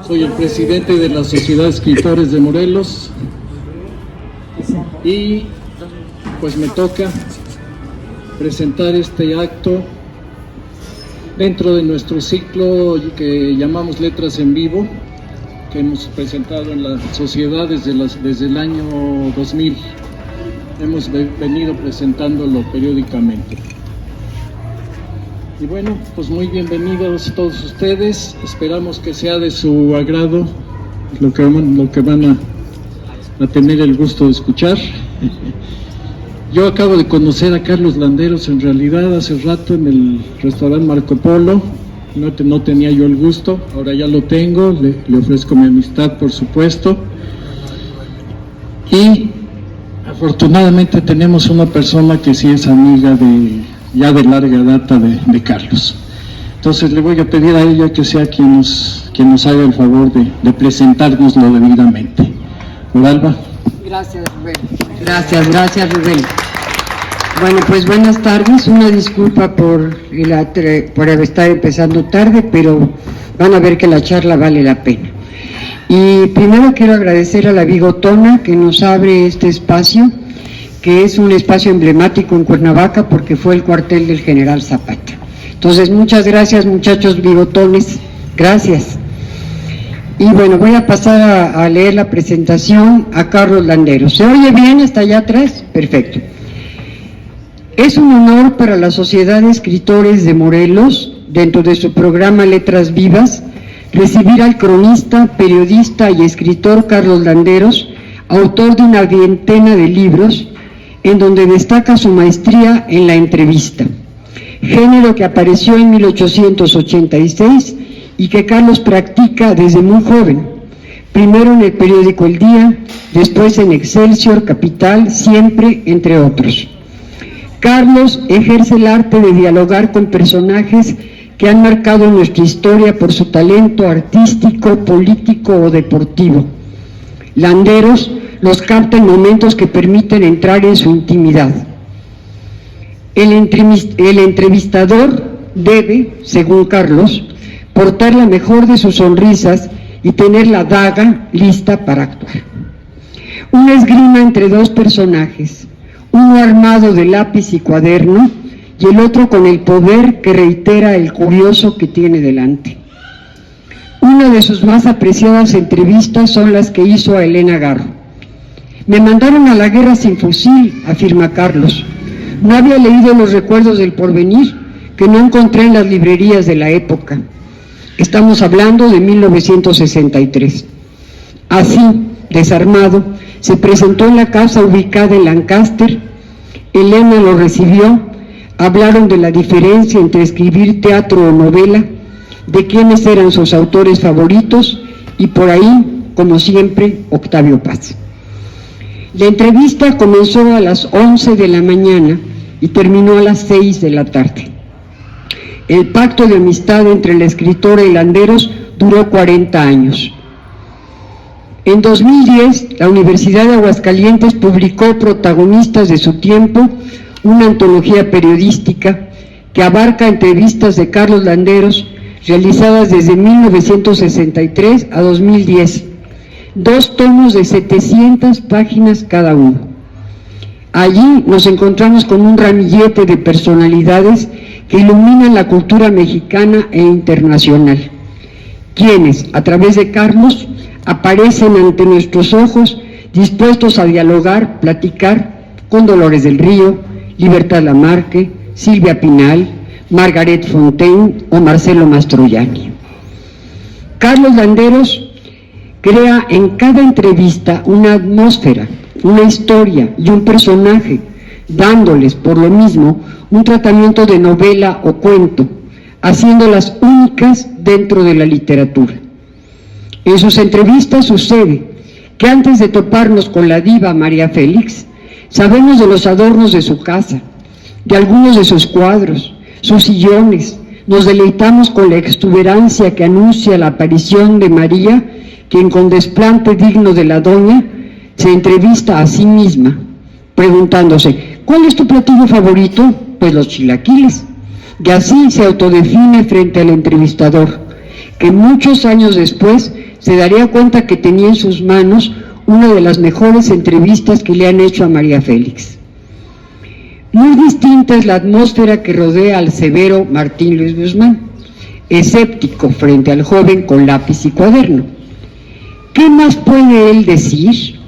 Soy el presidente de la Sociedad de Escritores de Morelos y pues me toca presentar este acto dentro de nuestro ciclo que llamamos Letras en Vivo, que hemos presentado en la sociedad desde el año 2000. Hemos venido presentándolo periódicamente. Y bueno, pues muy bienvenidos todos ustedes. Esperamos que sea de su agrado lo que van a tener el gusto de escuchar. Yo acabo de conocer a Carlos Landeros en realidad hace rato en el restaurante Marco Polo. No tenía yo el gusto, ahora ya lo tengo, le ofrezco mi amistad por supuesto. Y afortunadamente tenemos una persona que sí es amiga ya de larga data de Carlos. Entonces le voy a pedir a ella que sea quien nos haga el favor de presentárnoslo debidamente. Uralba. Gracias, Rubén. Gracias, Rubén. Bueno, pues buenas tardes. Una disculpa por estar empezando tarde, pero van a ver que la charla vale la pena. Y primero quiero agradecer a la Bigotona que nos abre este espacio, que es un espacio emblemático en Cuernavaca porque fue el cuartel del general Zapata. Entonces, muchas gracias, muchachos bigotones, gracias. Y bueno, voy a pasar a leer la presentación a Carlos Landeros. ¿Se oye bien hasta allá atrás? Perfecto. Es un honor para la Sociedad de Escritores de Morelos, dentro de su programa Letras Vivas, recibir al cronista, periodista y escritor Carlos Landeros, autor de una veintena de libros, en donde destaca su maestría en la entrevista, género que apareció en 1886 y que Carlos practica desde muy joven, primero en el periódico El Día, después en Excelsior, Capital, Siempre, entre otros. Carlos ejerce el arte de dialogar con personajes que han marcado nuestra historia por su talento artístico, político o deportivo. Landeros los capta en momentos que permiten entrar en su intimidad. El entrevistador debe, según Carlos, portar la mejor de sus sonrisas y tener la daga lista para actuar. Una esgrima entre dos personajes, uno armado de lápiz y cuaderno y el otro con el poder que reitera el curioso que tiene delante. Una de sus más apreciadas entrevistas son las que hizo a Elena Garro. Me mandaron a la guerra sin fusil, afirma Carlos. No había leído los recuerdos del porvenir que no encontré en las librerías de la época. Estamos hablando de 1963. Así, desarmado, se presentó en la casa ubicada en Lancaster. Elena lo recibió, hablaron de la diferencia entre escribir teatro o novela, de quiénes eran sus autores favoritos y por ahí, como siempre, Octavio Paz. La entrevista comenzó a las 11 de la mañana y terminó a las 6 de la tarde. El pacto de amistad entre la escritora y Landeros duró 40 años. En 2010, la Universidad de Aguascalientes publicó Protagonistas de su tiempo, una antología periodística que abarca entrevistas de Carlos Landeros realizadas desde 1963 a 2010, 2 tomos de 700 páginas cada uno. Allí nos encontramos con un ramillete de personalidades que iluminan la cultura mexicana e internacional, quienes, a través de Carlos, aparecen ante nuestros ojos dispuestos a dialogar, platicar con Dolores del Río, Libertad Lamarque, Silvia Pinal, Margaret Fontaine o Marcelo Mastroianni. Carlos Landeros crea en cada entrevista una atmósfera, una historia y un personaje, dándoles, por lo mismo, un tratamiento de novela o cuento, haciéndolas únicas dentro de la literatura. En sus entrevistas sucede que antes de toparnos con la diva María Félix, sabemos de los adornos de su casa, de algunos de sus cuadros, sus sillones, nos deleitamos con la exuberancia que anuncia la aparición de María, quien con desplante digno de la doña, se entrevista a sí misma, preguntándose, ¿cuál es tu platillo favorito? Pues los chilaquiles. Y así se autodefine frente al entrevistador, que muchos años después se daría cuenta que tenía en sus manos una de las mejores entrevistas que le han hecho a María Félix. Muy distinta es la atmósfera que rodea al severo Martín Luis Guzmán, escéptico frente al joven con lápiz y cuaderno. ¿Qué más puede él decir?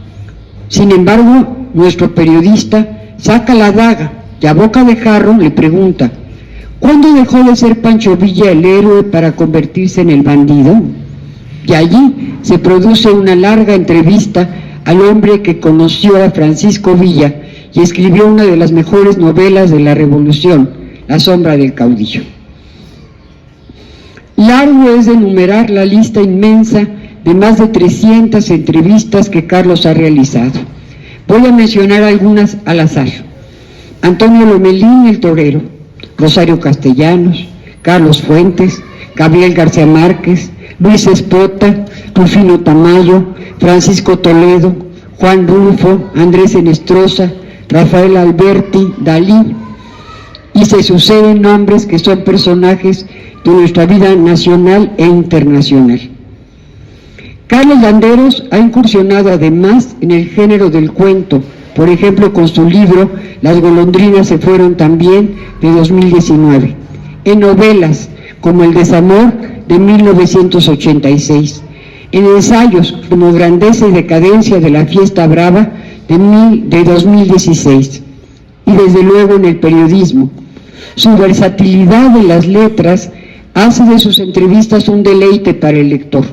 Sin embargo, nuestro periodista saca la daga y a boca de jarro le pregunta: ¿cuándo dejó de ser Pancho Villa el héroe para convertirse en el bandido? Y allí se produce una larga entrevista al hombre que conoció a Francisco Villa y escribió una de las mejores novelas de la Revolución, La sombra del caudillo. Largo es de enumerar la lista inmensa de más de 300 entrevistas que Carlos ha realizado. Voy a mencionar algunas al azar: Antonio Lomelín, el torero; Rosario Castellanos; Carlos Fuentes; Gabriel García Márquez; Luis Espota; Rufino Tamayo; Francisco Toledo; Juan Rulfo; Andrés Enestrosa; Rafael Alberti; Dalí. Y se suceden nombres que son personajes de nuestra vida nacional e internacional. Carlos Landeros ha incursionado además en el género del cuento, por ejemplo con su libro Las golondrinas se fueron también, de 2019, en novelas como El desamor, de 1986, en ensayos como Grandeza y decadencia de la fiesta brava, de 2016, y desde luego en el periodismo. Su versatilidad en las letras hace de sus entrevistas un deleite para el lector.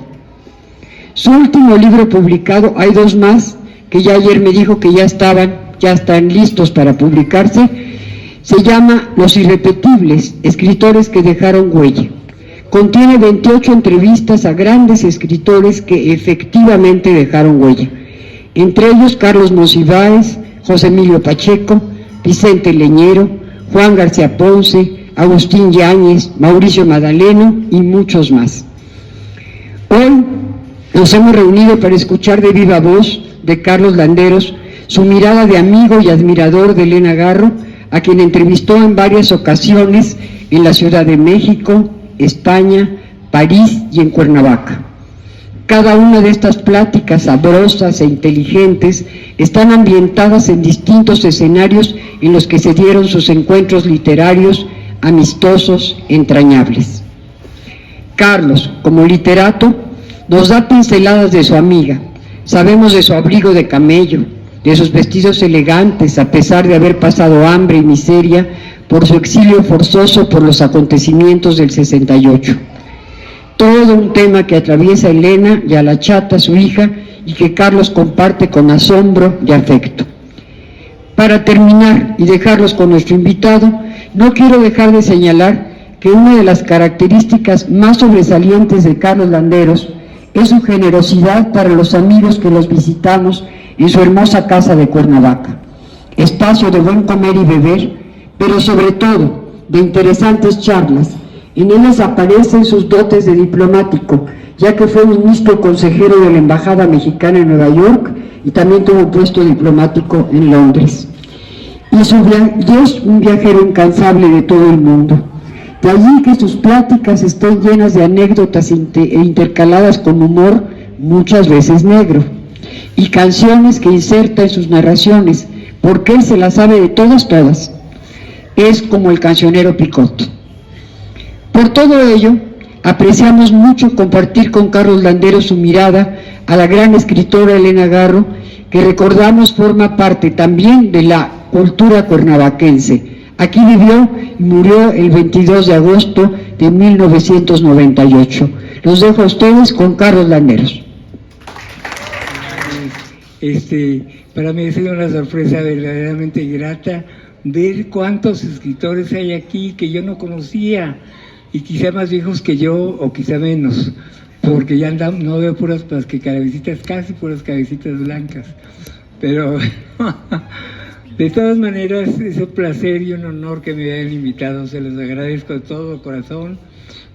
Su último libro publicado, hay dos más, que ya ayer me dijo que ya están listos para publicarse, se llama Los Irrepetibles, escritores que dejaron huella. Contiene 28 entrevistas a grandes escritores que efectivamente dejaron huella, entre ellos Carlos Monsiváis, José Emilio Pacheco, Vicente Leñero, Juan García Ponce, Agustín Yáñez, Mauricio Madaleno y muchos más. Hoy nos hemos reunido para escuchar de viva voz de Carlos Landeros su mirada de amigo y admirador de Elena Garro, a quien entrevistó en varias ocasiones en la Ciudad de México, España, París y en Cuernavaca. Cada una de estas pláticas sabrosas e inteligentes están ambientadas en distintos escenarios en los que se dieron sus encuentros literarios, amistosos, entrañables. Carlos, como literato, nos da pinceladas de su amiga. Sabemos de su abrigo de camello, de sus vestidos elegantes a pesar de haber pasado hambre y miseria por su exilio forzoso por los acontecimientos del 68. Todo un tema que atraviesa a Elena y a la chata, su hija, y que Carlos comparte con asombro y afecto. Para terminar y dejarlos con nuestro invitado, no quiero dejar de señalar que una de las características más sobresalientes de Carlos Landeros es su generosidad para los amigos que los visitamos en su hermosa casa de Cuernavaca, espacio de buen comer y beber, pero sobre todo de interesantes charlas. En ellas aparecen sus dotes de diplomático, ya que fue ministro consejero de la Embajada Mexicana en Nueva York y también tuvo un puesto diplomático en Londres. Y es un viajero incansable de todo el mundo. De allí que sus pláticas estén llenas de anécdotas e intercaladas con humor, muchas veces negro, y canciones que inserta en sus narraciones, porque él se las sabe de todas. Es como el cancionero Picot. Por todo ello, apreciamos mucho compartir con Carlos Landeros su mirada a la gran escritora Elena Garro, que recordamos forma parte también de la cultura cuernavaquense. Aquí vivió y murió el 22 de agosto de 1998. Los dejo a ustedes con Carlos Landeros. Para mí ha sido una sorpresa verdaderamente grata ver cuántos escritores hay aquí que yo no conocía, y quizá más viejos que yo o quizá menos, porque ya no veo puras cabecitas, casi puras cabecitas blancas, pero de todas maneras es un placer y un honor que me hayan invitado, se los agradezco de todo corazón,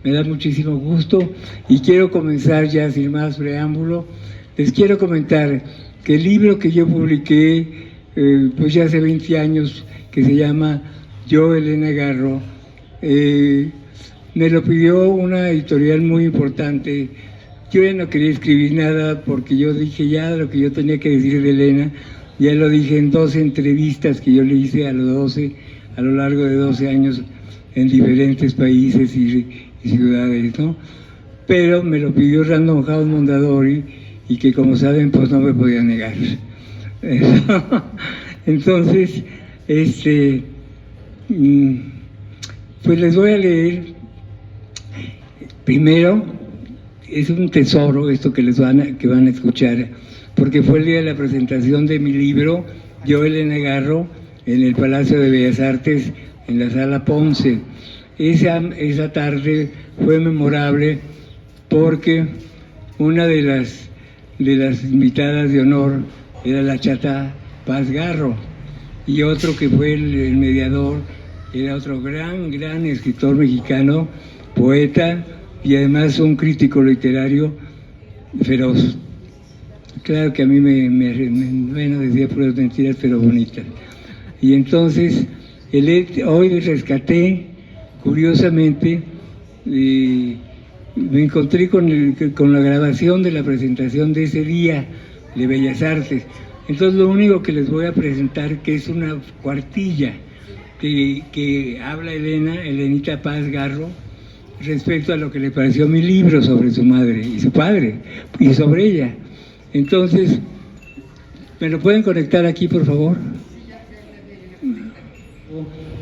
me da muchísimo gusto y quiero comenzar ya sin más preámbulo. Les quiero comentar que el libro que yo publiqué pues ya hace 20 años, que se llama Yo, Elena Garro, me lo pidió una editorial muy importante Yo ya no quería escribir nada porque yo dije ya lo que yo tenía que decir de Elena, ya lo dije en 12 entrevistas que yo le hice a lo largo de 12 años en diferentes países y ciudades, ¿no? Pero me lo pidió Random House Mondadori y que, como saben, pues no me podía negar. Entonces, pues les voy a leer. Primero, es un tesoro esto que van a escuchar, porque fue el día de la presentación de mi libro, Yo, Elena Garro, en el Palacio de Bellas Artes, en la Sala Ponce. Esa tarde fue memorable porque una de las invitadas de honor era la Chata Paz Garro, y otro que fue el mediador era otro gran escritor mexicano, poeta y además un crítico literario feroz. Claro que a mí bueno, decía puras mentiras, pero bonitas. Y entonces, hoy rescaté, curiosamente, me encontré con la grabación de la presentación de ese día de Bellas Artes. Entonces lo único que les voy a presentar, que es una cuartilla que habla Elenita Paz Garro, respecto a lo que le pareció mi libro sobre su madre y su padre, y sobre ella. Entonces, ¿me lo pueden conectar aquí, por favor?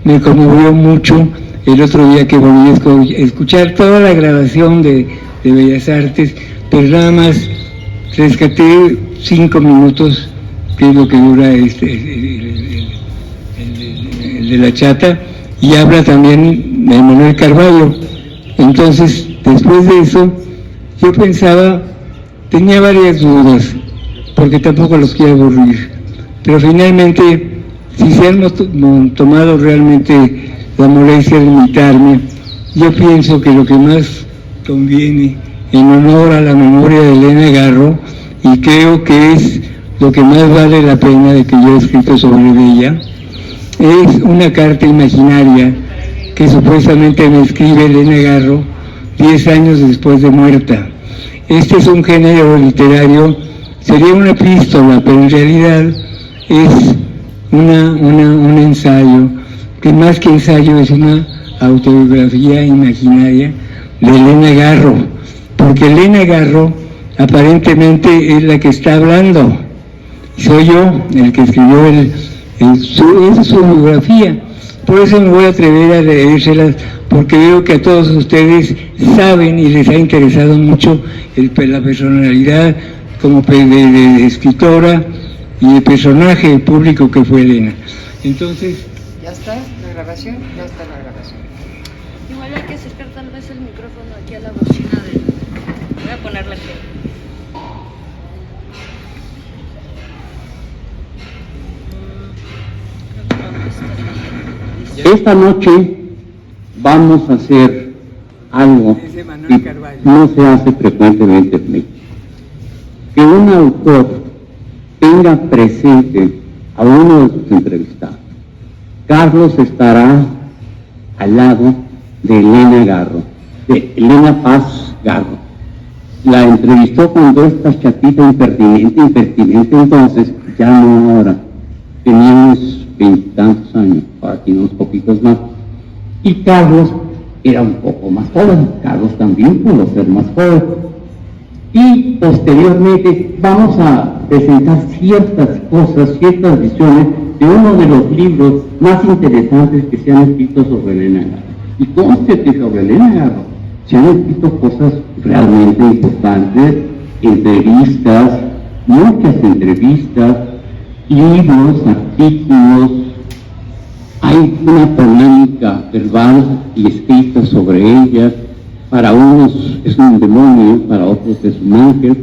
Me conmovió mucho el otro día que volví a escuchar toda la grabación de Bellas Artes, pero nada más rescaté 5 minutos, que es lo que dura el de la Chata, y habla también de Manuel Carvalho. Entonces, después de eso, yo pensaba, tenía varias dudas, porque tampoco los quiero aburrir, pero finalmente, si se han tomado realmente la molestia de invitarme, yo pienso que lo que más conviene en honor a la memoria de Elena Garro, y creo que es lo que más vale la pena de que yo he escrito sobre ella, es una carta imaginaria que supuestamente me escribe Elena Garro 10 años después de muerta. Este es un género literario, sería una epístola, pero en realidad es un ensayo, que más que ensayo es una autobiografía imaginaria de Elena Garro, porque Elena Garro aparentemente es la que está hablando, soy yo el que escribió esa es su biografía. Por eso me voy a atrever a leérselas, porque veo que a todos ustedes saben y les ha interesado mucho la personalidad como de escritora y de personaje público que fue Elena. Entonces, ¿ya está la grabación? Ya está la grabación. Igual hay que acercar tal vez el micrófono aquí a la bocina de... Voy a ponerla aquí. Esta noche vamos a hacer algo que no se hace frecuentemente en México. Que un autor tenga presente a uno de sus entrevistados. Carlos estará al lado de Elena Garro, de Elena Paz Garro. La entrevistó cuando esta chatita impertinente entonces, ya no ahora. Teníamos 20 y tantos años, ahora tiene unos poquitos más. Y Carlos era un poco más joven, Carlos también pudo ser más joven. Y posteriormente vamos a presentar ciertas cosas, ciertas visiones de uno de los libros más interesantes que se han escrito sobre Elena Garro. Y conste que sobre Elena Garro se han escrito cosas realmente importantes, entrevistas, muchas entrevistas, libros, artículos. Hay una polémica verbal y escrita sobre ella. Para unos es un demonio, para otros es un ángel,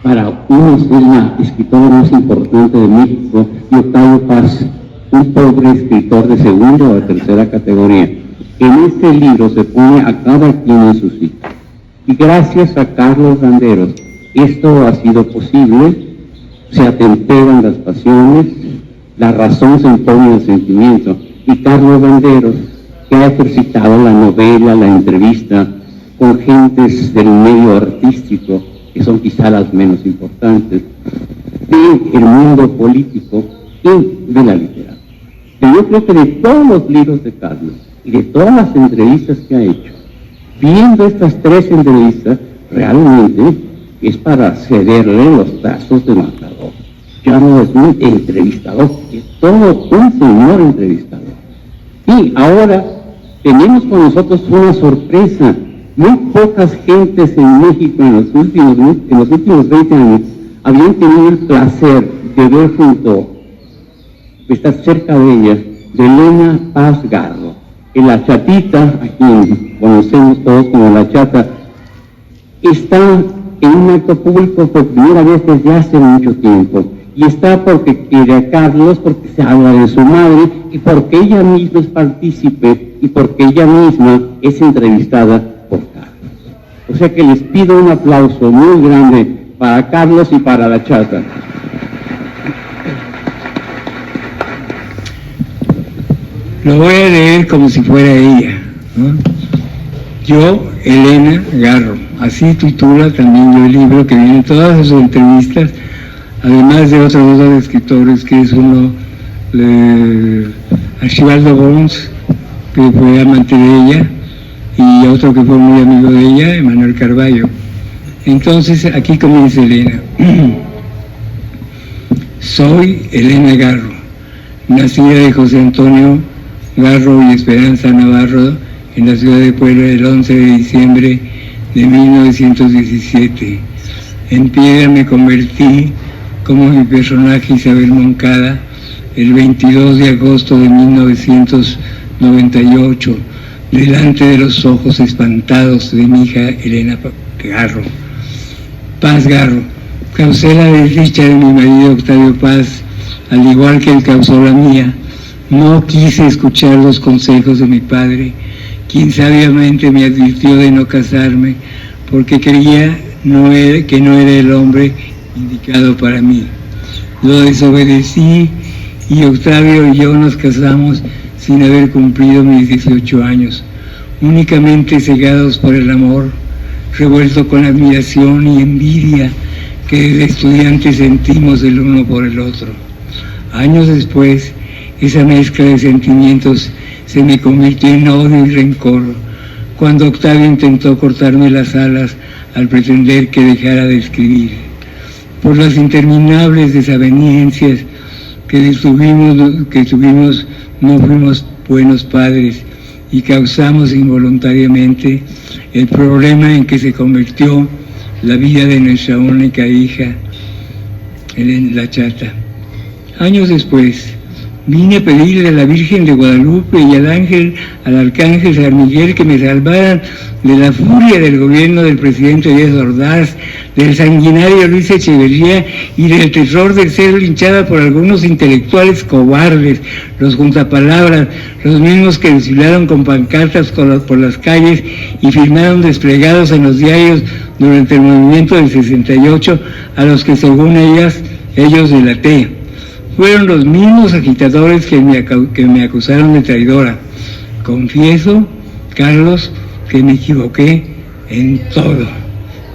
para unos es la escritora más importante de México, y Octavio Paz, un pobre escritor de segunda o de tercera categoría. En este libro se pone a cada quien en su sitio. Y gracias a Carlos Landeros, esto ha sido posible. Se atemperan las pasiones, la razón se impone al sentimiento, y Carlos Landeros, que ha ejercitado la novela, la entrevista, con gentes del medio artístico, que son quizá las menos importantes, del mundo político y de la literatura. Pero yo creo que de todos los libros de Carlos y de todas las entrevistas que ha hecho, viendo estas 3 entrevistas, realmente es para cederle los brazos de matador. Ya no es un entrevistador, es todo un señor entrevistador. Y ahora tenemos con nosotros una sorpresa. Muy pocas gentes en México en los últimos 20 años habían tenido el placer de ver de estar cerca de ella, de Elena Paz Garro, que la chatita, a quien conocemos todos como la chata, está en un acto público por primera vez desde hace mucho tiempo, y está porque quiere a Carlos, porque se habla de su madre, y porque ella misma es partícipe, y porque ella misma es entrevistada por Carlos. O sea que les pido un aplauso muy grande para Carlos y para la chata. Lo voy a leer como si fuera ella, ¿no? Yo, Elena Garro, así titula también el libro, que viene todas sus entrevistas, además de otros 2 escritores, que es uno, Archibaldo Bons, que fue amante de ella, y otro que fue muy amigo de ella, Emanuel Carballo. Entonces, aquí comienza Elena. Soy Elena Garro, nacida de José Antonio Garro y Esperanza Navarro en la ciudad de Puebla el 11 de diciembre de 1917. En piedra me convertí como mi personaje Isabel Moncada el 22 de agosto de 1998, delante de los ojos espantados de mi hija Elena Garro. Paz Garro, causé la desdicha de mi marido Octavio Paz, al igual que él causó la mía. No quise escuchar los consejos de mi padre, quien sabiamente me advirtió de no casarme, porque creía que no era el hombre indicado para mí. Lo desobedecí y Octavio y yo nos casamos sin haber cumplido mis 18 años, únicamente cegados por el amor, revuelto con admiración y envidia que desde estudiantes sentimos el uno por el otro. Años después, esa mezcla de sentimientos se me convirtió en odio y rencor, cuando Octavio intentó cortarme las alas al pretender que dejara de escribir. Por las interminables desavenencias que tuvimos, no fuimos buenos padres y causamos involuntariamente el problema en que se convirtió la vida de nuestra única hija, la chata. Años después, vine a pedirle a la Virgen de Guadalupe y al Arcángel San Miguel que me salvaran de la furia del gobierno del presidente Díaz Ordaz, del sanguinario Luis Echeverría y del terror de ser linchada por algunos intelectuales cobardes, los juntapalabras, los mismos que desfilaron con pancartas por las calles y firmaron desplegados en los diarios durante el movimiento del 68, a los que según ellos delaté. Fueron los mismos agitadores que me acusaron de traidora. Confieso, Carlos, que me equivoqué en todo.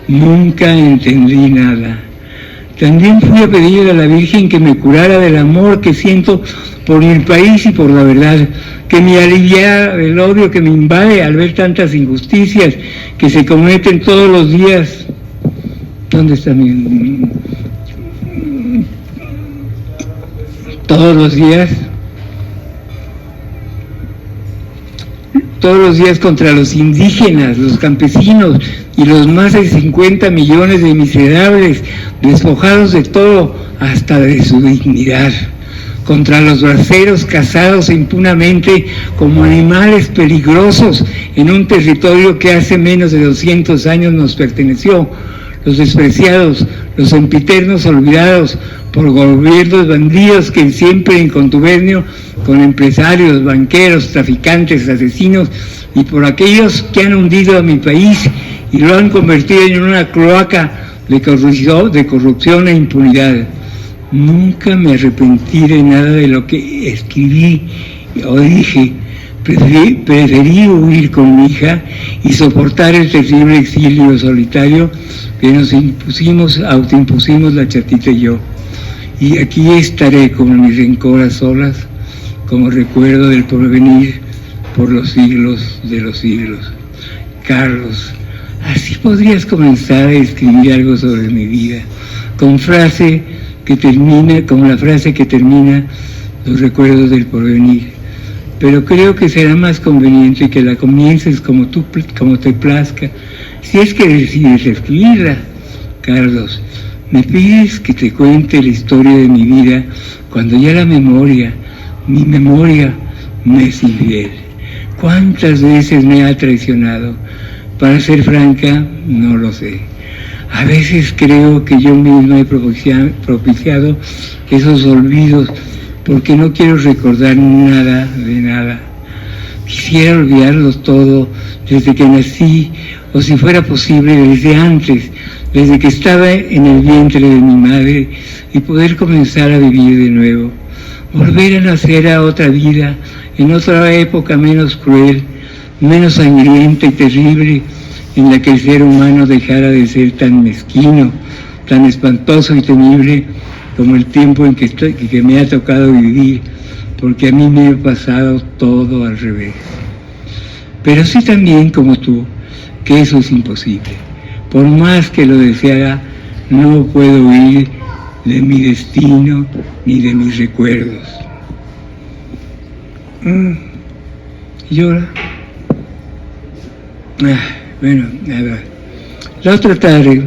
Nunca entendí nada. También fui a pedirle a la Virgen que me curara del amor que siento por mi país y por la verdad, que me aliviara del odio que me invade al ver tantas injusticias que se cometen todos los días. ¿Dónde está mi...? Todos los días contra los indígenas, los campesinos y los más de 50 millones de miserables, despojados de todo, hasta de su dignidad, contra los braceros cazados impunamente como animales peligrosos en un territorio que hace menos de 200 años nos perteneció, los despreciados, los sempiternos olvidados por gobiernos bandidos que siempre en contubernio con empresarios, banqueros, traficantes, asesinos y por aquellos que han hundido a mi país y lo han convertido en una cloaca de corrupción e impunidad. Nunca me arrepentí de nada de lo que escribí o dije, Preferí huir con mi hija y soportar el terrible exilio solitario que nos autoimpusimos la chatita y yo. Y aquí estaré con mi rencor a solas, como recuerdo del porvenir por los siglos de los siglos. Carlos, así podrías comenzar a escribir algo sobre mi vida, como la frase que termina los recuerdos del porvenir. Pero creo que será más conveniente que la comiences como te plazca, si es que decides escribirla. Carlos, me pides que te cuente la historia de mi vida cuando ya mi memoria me es infiel. ¿Cuántas veces me ha traicionado? Para ser franca, no lo sé. A veces creo que yo mismo he propiciado esos olvidos porque no quiero recordar nada de nada. Quisiera olvidarlos todo desde que nací, o si fuera posible desde antes, desde que estaba en el vientre de mi madre, y poder comenzar a vivir de nuevo. Volver a nacer a otra vida, en otra época menos cruel, menos sangrienta y terrible, en la que el ser humano dejara de ser tan mezquino, tan espantoso y temible como el tiempo en que me ha tocado vivir, porque a mí me ha pasado todo al revés. Pero sé también, como tú, que eso es imposible. Por más que lo deseara, no puedo huir de mi destino ni de mis recuerdos. Llora. Bueno, nada. La otra tarde,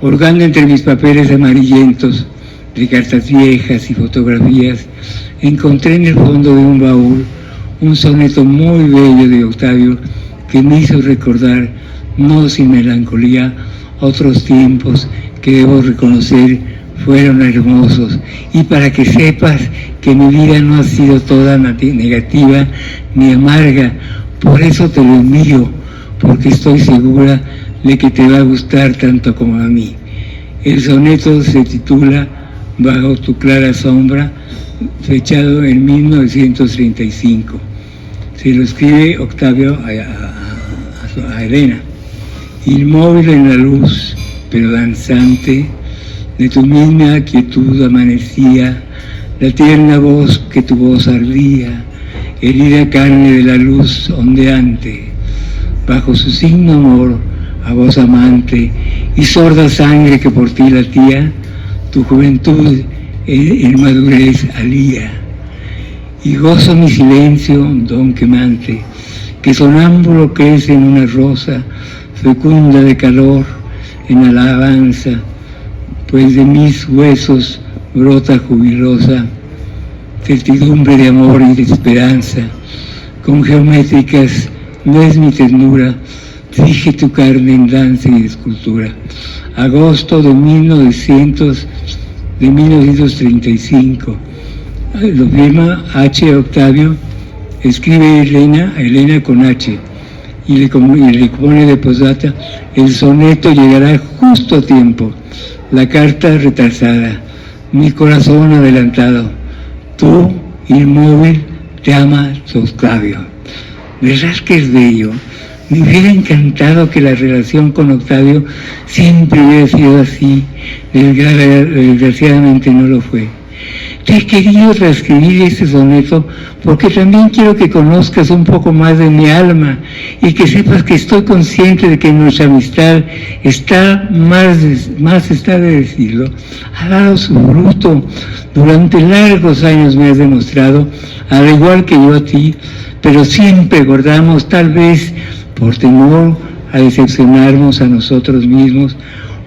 hurgando entre mis papeles amarillentos de cartas viejas y fotografías, encontré en el fondo de un baúl un soneto muy bello de Octavio que me hizo recordar, no sin melancolía, otros tiempos que debo reconocer fueron hermosos. Y para que sepas que mi vida no ha sido toda negativa ni amarga, por eso te lo envío, porque estoy segura de que te va a gustar tanto como a mí. El soneto se titula Bajo tu clara sombra, fechado en 1935. Se lo escribe Octavio a Elena. Inmóvil en la luz, pero danzante, de tu misma quietud amanecía la tierna voz que tu voz ardía, herida carne de la luz ondeante. Bajo su signo amor, a voz amante, y sorda sangre que por ti latía, tu juventud en madurez alía. Y gozo mi silencio, don quemante, que sonámbulo crece en una rosa, fecunda de calor, en alabanza, pues de mis huesos brota jubilosa, certidumbre de amor y de esperanza. Con geométricas no es mi ternura, fije tu carne en danza y escultura. Agosto de 1935. Lo firma H. Octavio, escribe Elena con H, y le pone de posdata: el soneto llegará justo a tiempo, la carta retrasada, mi corazón adelantado, tú, inmóvil, te ama tu Octavio. ¿Verdad que es bello? Me hubiera encantado que la relación con Octavio siempre hubiera sido así, desgraciadamente no lo fue. Te he querido transcribir este soneto porque también quiero que conozcas un poco más de mi alma y que sepas que estoy consciente de que nuestra amistad está, más está de decirlo, ha dado su fruto. Durante largos años me has demostrado, al igual que yo a ti, pero siempre guardamos, tal vez por temor a decepcionarnos a nosotros mismos,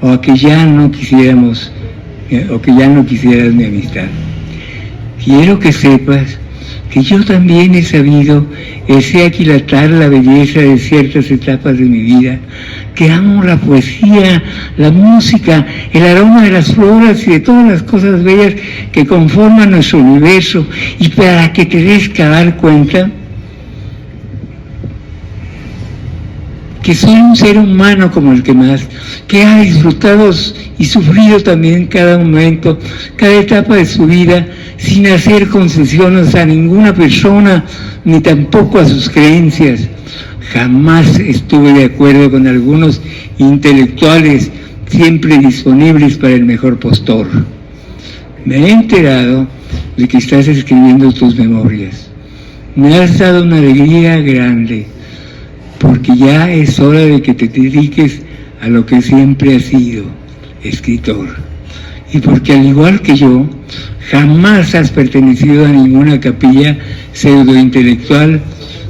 o a que ya no quisieras mi amistad. Quiero que sepas que yo también he sabido aquilatar la belleza de ciertas etapas de mi vida, que amo la poesía, la música, el aroma de las flores y de todas las cosas bellas que conforman nuestro universo. Y para que te des dar cuenta, que soy un ser humano como el que más, que ha disfrutado y sufrido también cada momento, cada etapa de su vida, sin hacer concesiones a ninguna persona, ni tampoco a sus creencias. Jamás estuve de acuerdo con algunos intelectuales siempre disponibles para el mejor postor. Me he enterado de que estás escribiendo tus memorias. Me has dado una alegría grande, porque ya es hora de que te dediques a lo que siempre has sido, escritor. Y porque al igual que yo, jamás has pertenecido a ninguna capilla pseudointelectual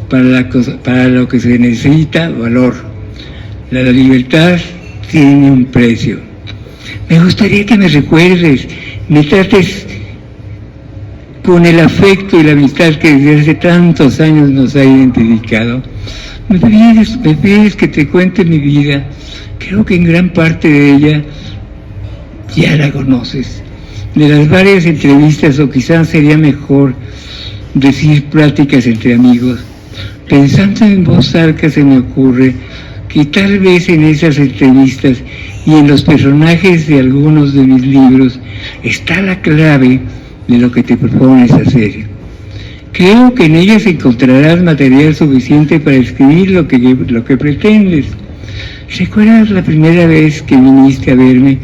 para lo que se necesita valor. La libertad tiene un precio. Me gustaría que me recuerdes, me trates con el afecto y la amistad que desde hace tantos años nos ha identificado. Me pides que te cuente mi vida. Creo que en gran parte de ella ya la conoces. De las varias entrevistas, o quizás sería mejor decir pláticas entre amigos, pensando en voz alta se me ocurre que tal vez en esas entrevistas y en los personajes de algunos de mis libros está la clave de lo que te propones hacer. Creo que en ellas encontrarás material suficiente para escribir lo que pretendes. ¿Recuerdas la primera vez que viniste a verme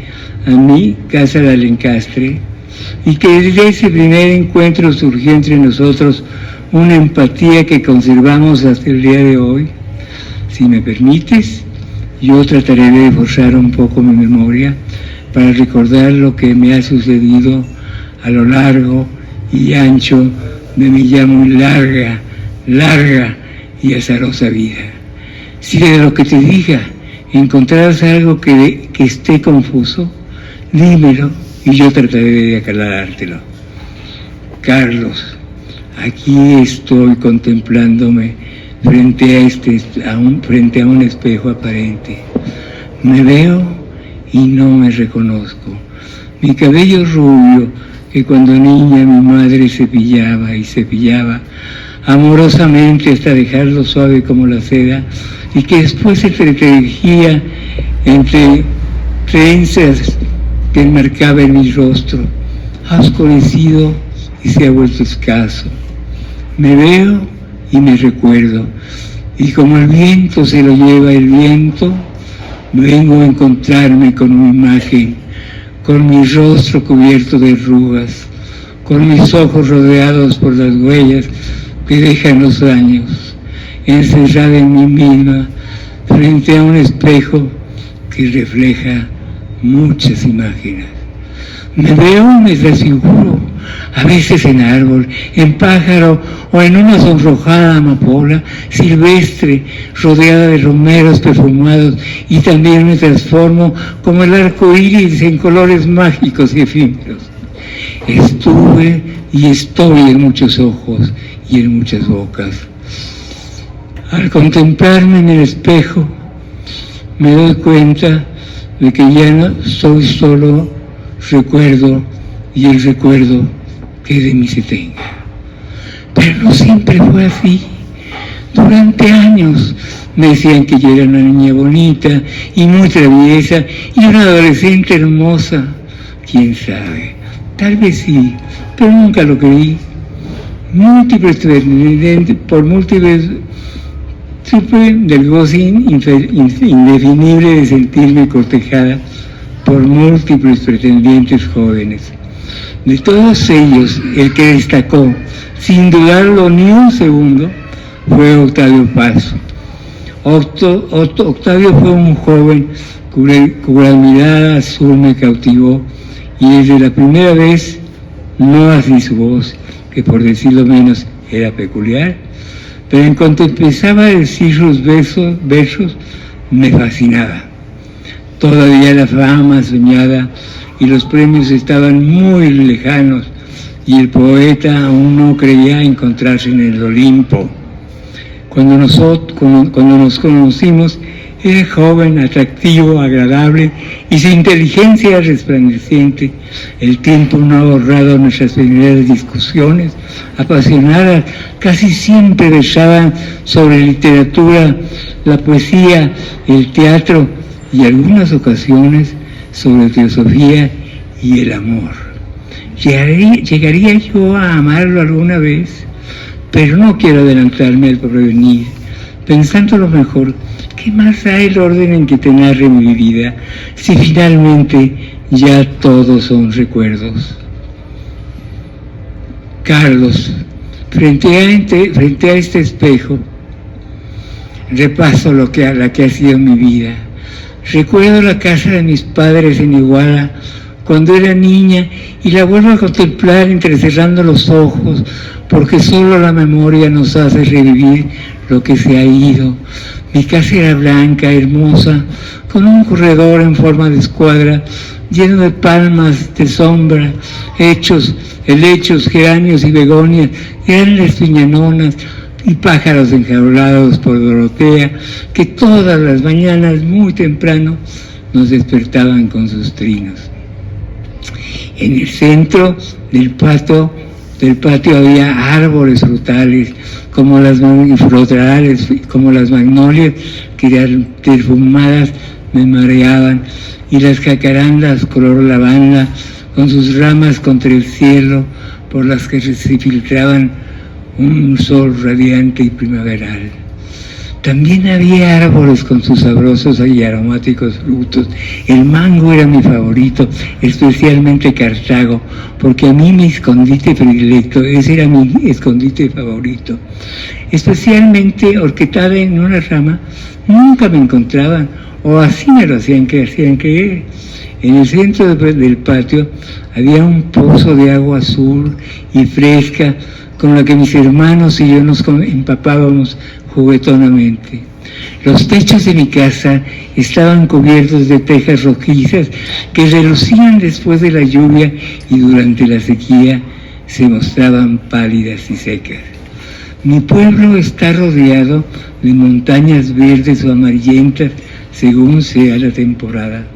a mi casa de Alencastre? Y que desde ese primer encuentro surgió entre nosotros una empatía que conservamos hasta el día de hoy. Si me permites, yo trataré de forzar un poco mi memoria para recordar lo que me ha sucedido a lo largo y ancho de mi ya muy larga y azarosa vida. Si de lo que te diga encontraras algo que esté confuso, dímelo y yo trataré de aclarártelo. Carlos, aquí estoy contemplándome frente a un espejo aparente. Me veo y no me reconozco. Mi cabello rubio, que cuando niña mi madre cepillaba amorosamente hasta dejarlo suave como la seda, y que después se entretejía entre trenzas que enmarcaba en mi rostro, ha oscurecido y se ha vuelto escaso. Me veo y me recuerdo, y como el viento se lo lleva el viento, vengo a encontrarme con una imagen, con mi rostro cubierto de arrugas, con mis ojos rodeados por las huellas que dejan los años, encerrada en mí misma, frente a un espejo que refleja muchas imágenes. Me veo, me desfiguro, a veces en árbol, en pájaro o en una sonrojada amapola silvestre rodeada de romeros perfumados, y también me transformo como el arco iris en colores mágicos y efímeros. Estuve y estoy en muchos ojos y en muchas bocas. Al contemplarme en el espejo, me doy cuenta de que ya no soy solo recuerdo y el recuerdo que de mí se tenga. Pero no siempre fue así. Durante años me decían que yo era una niña bonita y muy traviesa y una adolescente hermosa. ¿Quién sabe? Tal vez sí, pero nunca lo creí. Por múltiples supe del goce indefinible de sentirme cortejada por múltiples pretendientes jóvenes. De todos ellos, el que destacó, sin dudarlo ni un segundo, fue Octavio Paz. Octavio fue un joven cuya mirada azul me cautivó, y desde la primera vez, no así su voz, que por decirlo menos era peculiar, pero en cuanto empezaba a decir sus versos, me fascinaba. Todavía la fama soñada y los premios estaban muy lejanos, y el poeta aún no creía encontrarse en el Olimpo. Cuando nos conocimos, Era joven, atractivo, agradable y su inteligencia resplandeciente. El tiempo no ha borrado nuestras primeras discusiones apasionadas. Casi siempre versaban sobre literatura, la poesía, el teatro y algunas ocasiones sobre filosofía y el amor. ¿Llegaría yo a amarlo alguna vez? Pero no quiero adelantarme al porvenir. Pensando lo mejor, ¿qué más da el orden en que te narre mi vida si finalmente ya todos son recuerdos? Carlos, frente a este espejo, repaso la que ha sido mi vida. Recuerdo la casa de mis padres en Iguala cuando era niña y la vuelvo a contemplar entrecerrando los ojos, porque solo la memoria nos hace revivir lo que se ha ido. Mi casa era blanca, hermosa, con un corredor en forma de escuadra, lleno de palmas de sombra, helechos, geranios y begonias, grandes piñanonas y pájaros enjaulados por Dorotea, que todas las mañanas muy temprano nos despertaban con sus trinos. En el centro del patio había árboles frutales, como las magnolias que perfumadas me mareaban, y las jacarandas color lavanda con sus ramas contra el cielo por las que se filtraban un sol radiante y primaveral. También había árboles con sus sabrosos y aromáticos frutos. El mango era mi favorito, especialmente Cartago, porque a mí mi escondite predilecto, ese era mi escondite favorito. Especialmente horquetada en una rama, nunca me encontraban, o así me lo hacían creer. En el centro del patio había un pozo de agua azul y fresca, con la que mis hermanos y yo nos empapábamos juguetonamente. Los techos de mi casa estaban cubiertos de tejas rojizas que relucían después de la lluvia y durante la sequía se mostraban pálidas y secas. Mi pueblo está rodeado de montañas verdes o amarillentas según sea la temporada.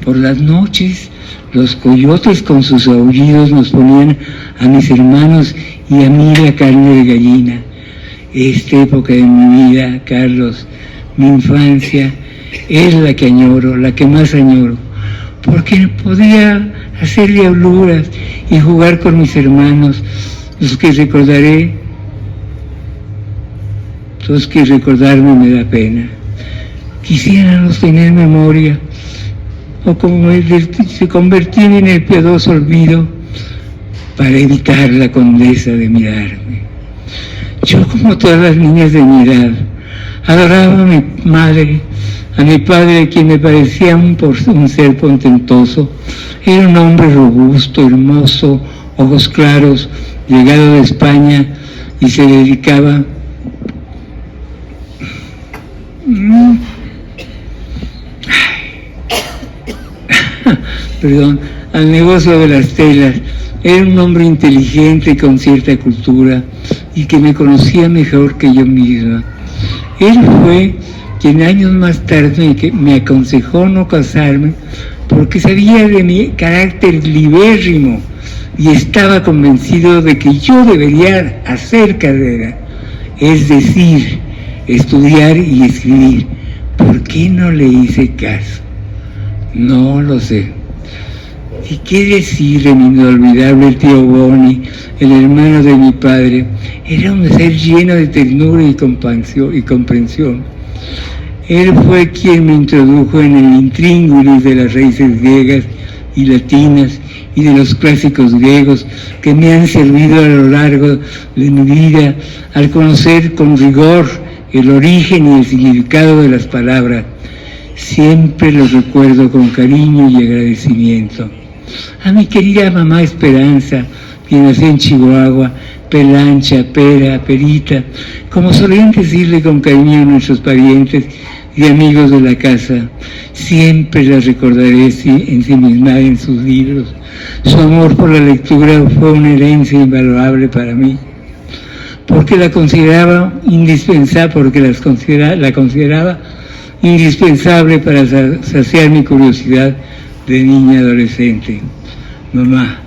Por las noches, los coyotes con sus aullidos nos ponían a mis hermanos y a mí la carne de gallina. Esta época de mi vida, Carlos, mi infancia, es la que añoro, la que más añoro, porque podía hacer diabluras y jugar con mis hermanos, los que recordarme me da pena. Quisiéramos tener memoria, o como se convertir en el piadoso olvido para evitar la condesa de mirarme. Yo, como todas las niñas de mi edad, adoraba a mi madre, a mi padre, quien me parecía un ser portentoso. Era un hombre robusto, hermoso, ojos claros, llegado de España, y se dedicaba al negocio de las telas. Era un hombre inteligente, con cierta cultura, y que me conocía mejor que yo misma. Él fue quien años más tarde me aconsejó no casarme, porque sabía de mi carácter libérrimo y estaba convencido de que yo debería hacer carrera, es decir, estudiar y escribir. ¿Por qué no le hice caso? No lo sé. ¿Y qué decir de mi inolvidable tío Boni, el hermano de mi padre? Era un ser lleno de ternura y comprensión. Él fue quien me introdujo en el intríngulis de las raíces griegas y latinas y de los clásicos griegos que me han servido a lo largo de mi vida al conocer con rigor el origen y el significado de las palabras. Siempre los recuerdo con cariño y agradecimiento. A mi querida mamá Esperanza, quien nació en Chihuahua, Pelancha, Pera, Perita, como solían decirle con cariño a nuestros parientes y amigos de la casa. Siempre la recordaré ensimismada en sus libros. Su amor por la lectura fue una herencia invaluable para mí, porque la consideraba indispensable, la consideraba indispensable para saciar mi curiosidad de niña adolescente. Mamá,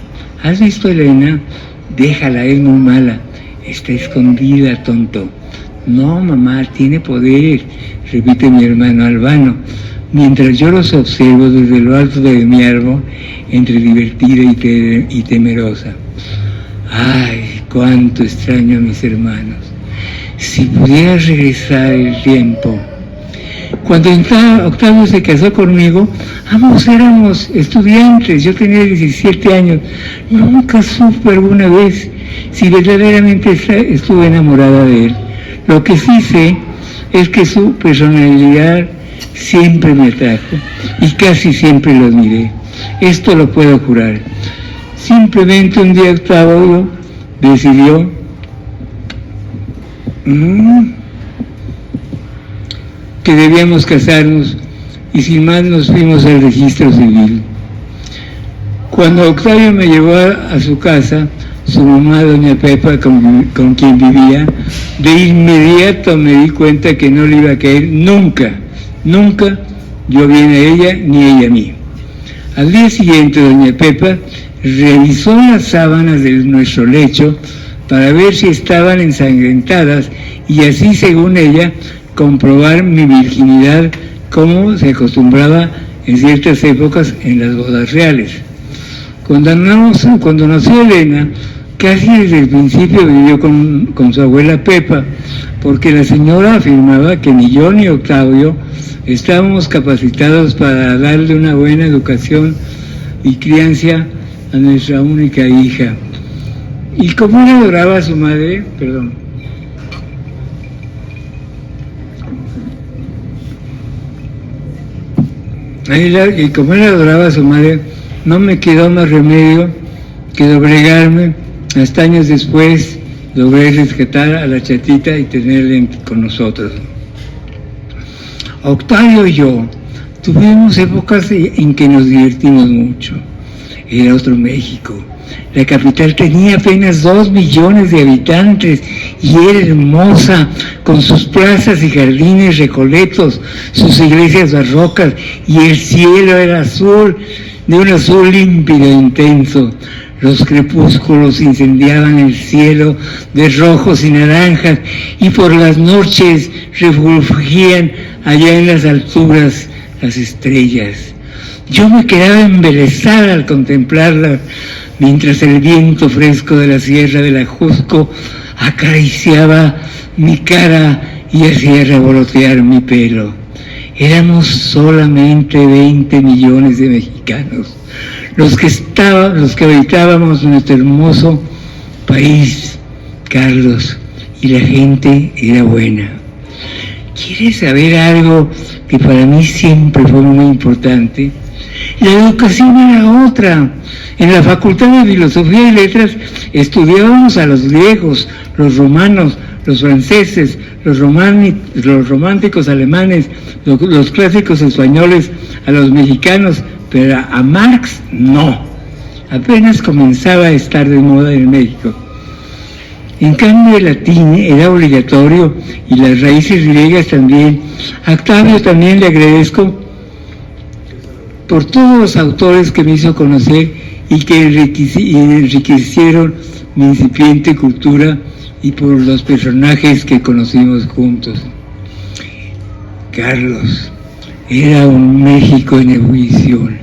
¿has visto a Elena? Déjala, es muy mala. Está escondida, tonto. No, mamá, tiene poder, repite mi hermano Albano, mientras yo los observo desde lo alto de mi árbol, entre divertida y temerosa. Ay, cuánto extraño a mis hermanos. Si pudiera regresar el tiempo. Cuando Octavio se casó conmigo, ambos éramos estudiantes, yo tenía 17 años. Nunca supe alguna vez si verdaderamente estuve enamorada de él. Lo que sí sé es que su personalidad siempre me atrajo y casi siempre lo admiré. Esto lo puedo jurar. Simplemente un día Octavio decidió que debíamos casarnos y sin más nos fuimos al registro civil. Cuando Octavio me llevó a su casa, su mamá, doña Pepa, con quien vivía, de inmediato me di cuenta que no le iba a caer nunca yo bien a ella ni ella a mí. Al día siguiente, doña Pepa revisó las sábanas de nuestro lecho para ver si estaban ensangrentadas y así, según ella, comprobar mi virginidad como se acostumbraba en ciertas épocas en las bodas reales. Cuando nació Elena, casi desde el principio vivió con su abuela Pepa, porque la señora afirmaba que ni yo ni Octavio estábamos capacitados para darle una buena educación y crianza a nuestra única hija. Y como él adoraba a su madre, no me quedó más remedio que doblegarme. Hasta años después logré rescatar a la chatita y tenerla con nosotros. Octavio y yo tuvimos épocas en que nos divertimos mucho. Era otro México. La capital tenía apenas 2 millones de habitantes y era hermosa, con sus plazas y jardines recoletos, sus iglesias barrocas, y el cielo era azul, de un azul límpido e intenso. Los crepúsculos incendiaban el cielo de rojos y naranjas, y por las noches refulgían allá en las alturas las estrellas. Yo me quedaba embelesada al contemplarlas, mientras el viento fresco de la sierra del Ajusco acariciaba mi cara y hacía revolotear mi pelo. Éramos solamente 20 millones de mexicanos, los que habitábamos nuestro hermoso país, Carlos, y la gente era buena. ¿Quieres saber algo que para mí siempre fue muy importante? La educación era otra. En la Facultad de Filosofía y Letras estudiábamos a los griegos, los romanos, los franceses, los románticos alemanes, los clásicos españoles, a los mexicanos, pero a Marx no. Apenas comenzaba a estar de moda en México. En cambio, el latín era obligatorio y las raíces griegas también. A Octavio también le agradezco por todos los autores que me hizo conocer y que enriquecieron mi incipiente cultura, y por los personajes que conocimos juntos. Carlos era un México en ebullición.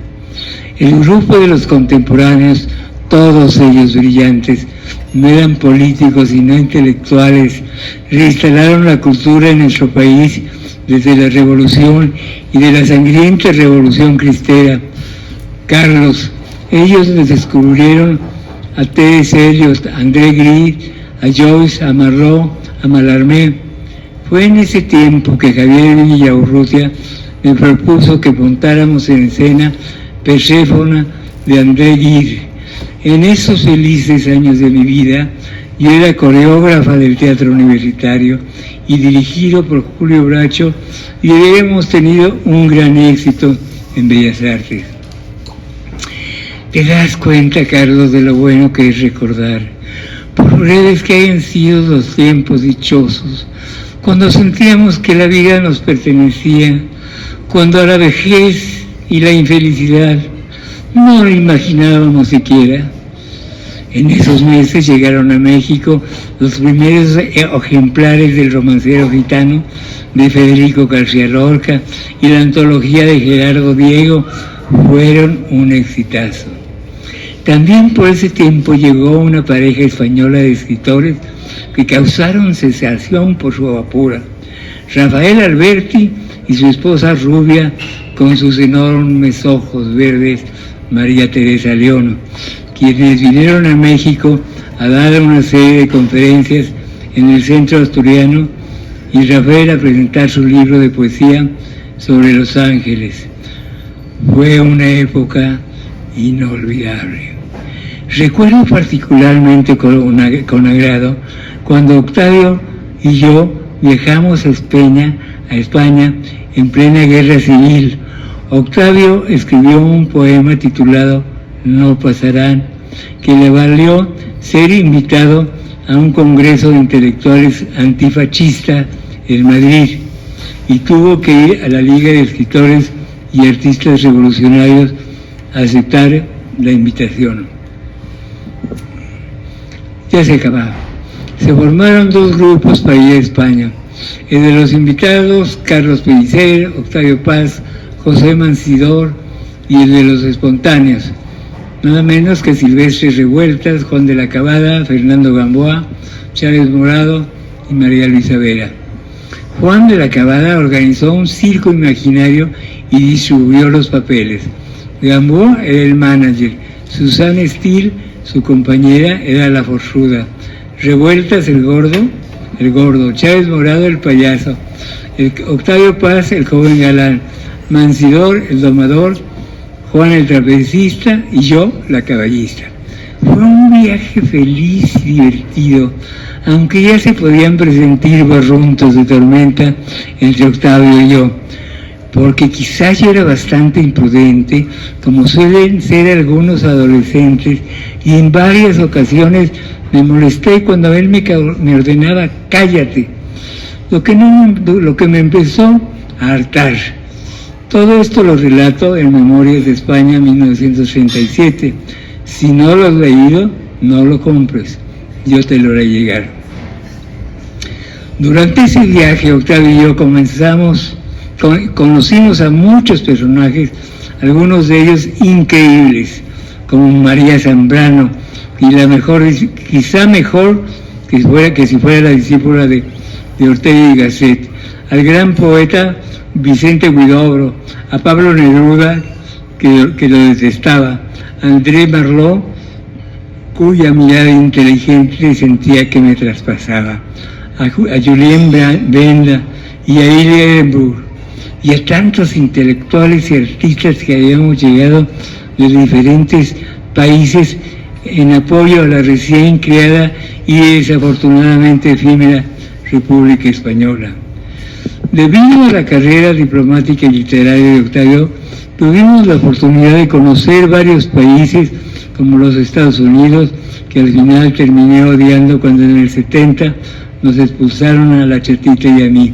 El grupo de los contemporáneos, todos ellos brillantes, no eran políticos sino intelectuales, reinstalaron la cultura en nuestro país desde la Revolución y de la sangrienta Revolución Cristera. Carlos, ellos les descubrieron a T.S. Eliot, a André Gide, a Joyce, a Marlowe, a Mallarmé. Fue en ese tiempo que Javier Villaurrutia me propuso que montáramos en escena Perséfona de André Gide. En esos felices años de mi vida, yo era coreógrafa del Teatro Universitario y dirigido por Julio Bracho, y habíamos tenido un gran éxito en Bellas Artes. ¿Te das cuenta, Carlos, de lo bueno que es recordar? Por breves que hayan sido los tiempos dichosos, cuando sentíamos que la vida nos pertenecía, cuando la vejez y la infelicidad no lo imaginábamos siquiera. En esos meses llegaron a México los primeros ejemplares del romancero gitano de Federico García Lorca y la antología de Gerardo Diego fueron un exitazo. También por ese tiempo llegó una pareja española de escritores que causaron sensación por su apura. Rafael Alberti y su esposa rubia con sus enormes ojos verdes, María Teresa León, quienes vinieron a México a dar una serie de conferencias en el Centro Asturiano y Rafael a presentar su libro de poesía sobre Los Ángeles. Fue una época inolvidable. Recuerdo particularmente con agrado cuando Octavio y yo viajamos a España en plena guerra civil. Octavio escribió un poema titulado No pasarán, que le valió ser invitado a un congreso de intelectuales antifascista en Madrid y tuvo que ir a la Liga de Escritores y Artistas Revolucionarios a aceptar la invitación. Ya se acababa. Se formaron dos grupos para ir a España. El de los invitados, Carlos Pellicer, Octavio Paz, José Mancidor, y el de los espontáneos, nada menos que Silvestre Revueltas, Juan de la Cabada, Fernando Gamboa, Chávez Morado y María Luisa Vera. Juan de la Cabada organizó un circo imaginario y distribuyó los papeles. Gamboa era el manager, Susana Steele, su compañera, era la forzuda, Revueltas el gordo, Chávez Morado el payaso, Octavio Paz el joven galán, Mancidor el domador, Juan el trapecista y yo la caballista. Fue un viaje feliz y divertido, aunque ya se podían presentir barruntos de tormenta entre Octavio y yo, porque quizás yo era bastante imprudente, como suelen ser algunos adolescentes, y en varias ocasiones me molesté cuando él me ordenaba cállate, lo que me empezó a hartar. Todo esto lo relato en Memorias de España 1937. Si no lo has leído, no lo compres, yo te lo haré llegar. Durante ese viaje, Octavio y yo conocimos a muchos personajes, algunos de ellos increíbles, como María Zambrano, y la mejor, quizá mejor que si fuera la discípula de Ortega y Gasset, al gran poeta Vicente Huidobro, a Pablo Neruda, que lo detestaba, a André Marlot, cuya mirada inteligente sentía que me traspasaba, a Julien Benda y a Ilia Ehrenburg, y a tantos intelectuales y artistas que habíamos llegado de diferentes países en apoyo a la recién creada y desafortunadamente efímera República Española. Debido a la carrera diplomática y literaria de Octavio, tuvimos la oportunidad de conocer varios países como los Estados Unidos, que al final terminé odiando cuando en el 70 nos expulsaron a la chatita y a mí.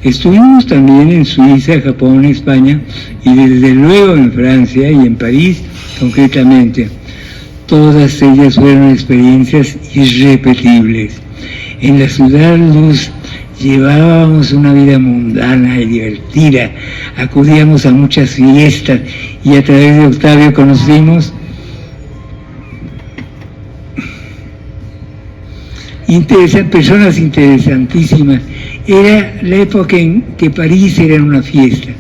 Estuvimos también en Suiza, Japón, España y desde luego en Francia y en París concretamente. Todas ellas fueron experiencias irrepetibles. En la ciudad luz llevábamos una vida mundana y divertida, acudíamos a muchas fiestas y a través de Octavio conocimos personas interesantísimas. Era la época en que París era una fiesta,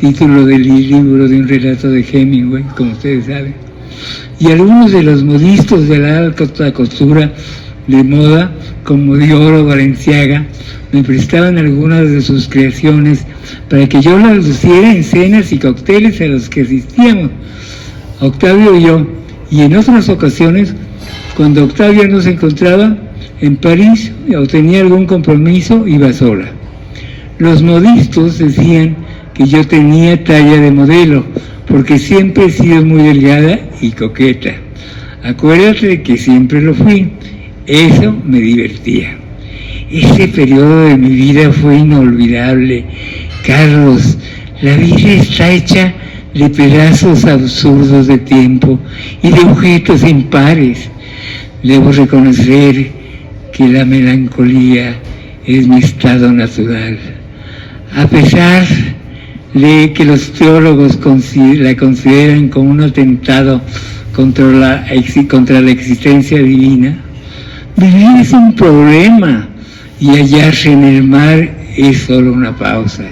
título del libro de un relato de Hemingway, como ustedes saben. Y algunos de los modistas de la alta costura de moda, como Dioro Balenciaga, me prestaban algunas de sus creaciones para que yo las luciera en cenas y cócteles a los que asistíamos, Octavio y yo. Y en otras ocasiones, cuando Octavio no se encontraba en París o tenía algún compromiso, iba sola. Los modistas decían que yo tenía talla de modelo, porque siempre he sido muy delgada y coqueta. Acuérdate que siempre lo fui. Eso me divertía. Ese periodo de mi vida fue inolvidable. Carlos, La vida está hecha de pedazos absurdos de tiempo y de objetos impares. Debo reconocer que la melancolía es mi estado natural. A pesar de que los teólogos la consideran como un atentado contra la existencia divina, vivir es un problema y hallarse en el mar es solo una pausa.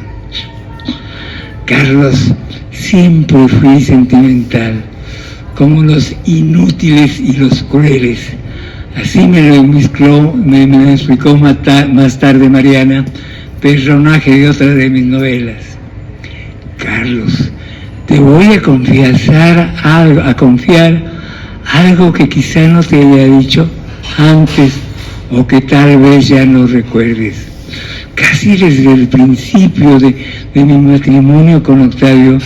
Carlos, siempre fui sentimental, como los inútiles y los crueles. Así me lo explicó más tarde Mariana, personaje de otra de mis novelas. Carlos, te voy a confiar algo que quizá no te haya dicho antes o que tal vez ya no recuerdes. Casi desde el principio de mi matrimonio con Octavio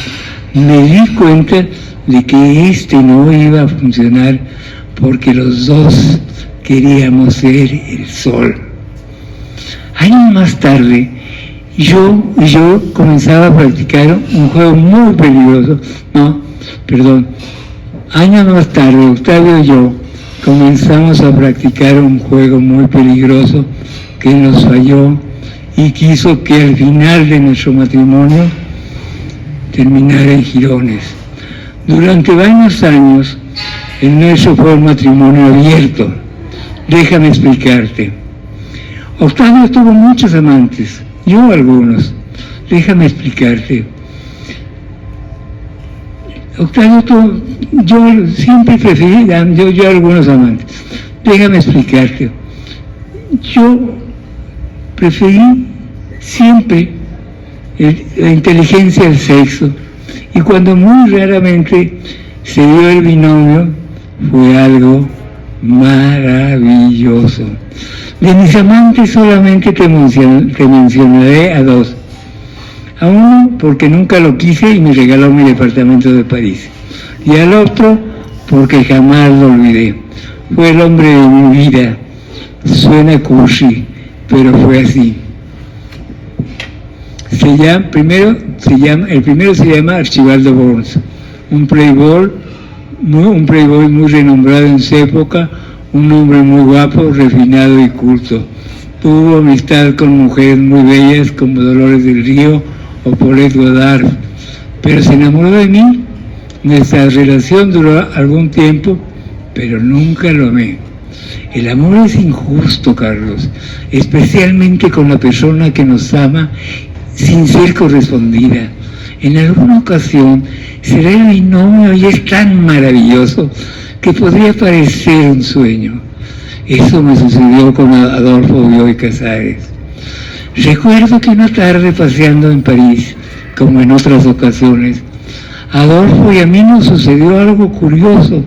me di cuenta de que no iba a funcionar porque los dos queríamos ser el sol. Años más tarde, yo comenzaba a practicar un juego muy peligroso. Años más tarde, Octavio y yo comenzamos a practicar un juego muy peligroso que nos falló y quiso que al final de nuestro matrimonio terminara en jirones. Durante varios años, el nuestro fue un matrimonio abierto. Déjame explicarte. Octavio tuvo muchos amantes, yo algunos. Déjame explicarte. Octavio yo siempre preferí, yo algunos amantes. Déjame explicarte. Yo preferí siempre la inteligencia al sexo, y cuando muy raramente se dio el binomio, fue algo maravilloso. De mis amantes solamente te mencionaré a dos. A uno porque nunca lo quise y me regaló mi departamento de París, y al otro porque jamás lo olvidé. Fue el hombre de mi vida. Suena cursi, pero fue así. El primero se llama Archibaldo Burns, un playboy muy renombrado en su época, un hombre muy guapo, refinado y culto. Tuvo amistad con mujeres muy bellas como Dolores del Río o Paulette Goddard, pero se enamoró de mí. Nuestra relación duró algún tiempo, pero nunca lo amé. El amor es injusto, Carlos, especialmente con la persona que nos ama sin ser correspondida. En alguna ocasión será el binomio y es tan maravilloso que podría parecer un sueño. Eso me sucedió con Adolfo Bioy Casares. Recuerdo que una tarde paseando en París, como en otras ocasiones, a Adolfo y a mí nos sucedió algo curioso.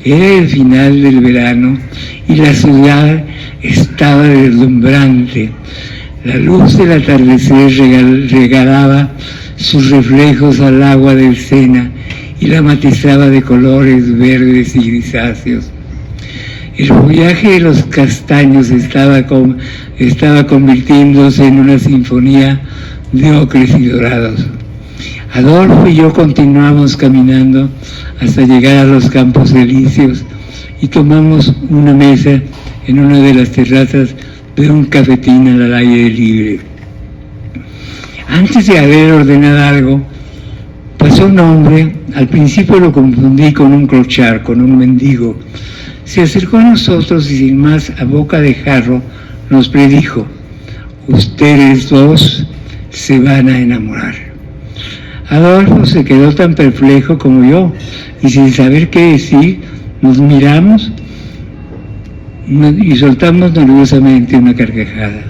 Era el final del verano y la ciudad estaba deslumbrante. La luz del atardecer regalaba sus reflejos al agua del Sena y la matizaba de colores verdes y grisáceos. El follaje de los castaños estaba convirtiéndose en una sinfonía de ocres y dorados. Adolfo y yo continuamos caminando hasta llegar a los Campos Elíseos y tomamos una mesa en una de las terrazas de un cafetín al aire libre. Antes de haber ordenado algo, pasó un hombre. Al principio lo confundí con un clochard, con un mendigo. Se acercó a nosotros y sin más, a boca de jarro, nos predijo: ustedes dos se van a enamorar. Adolfo se quedó tan perplejo como yo, y sin saber qué decir, nos miramos y soltamos nerviosamente una carcajada.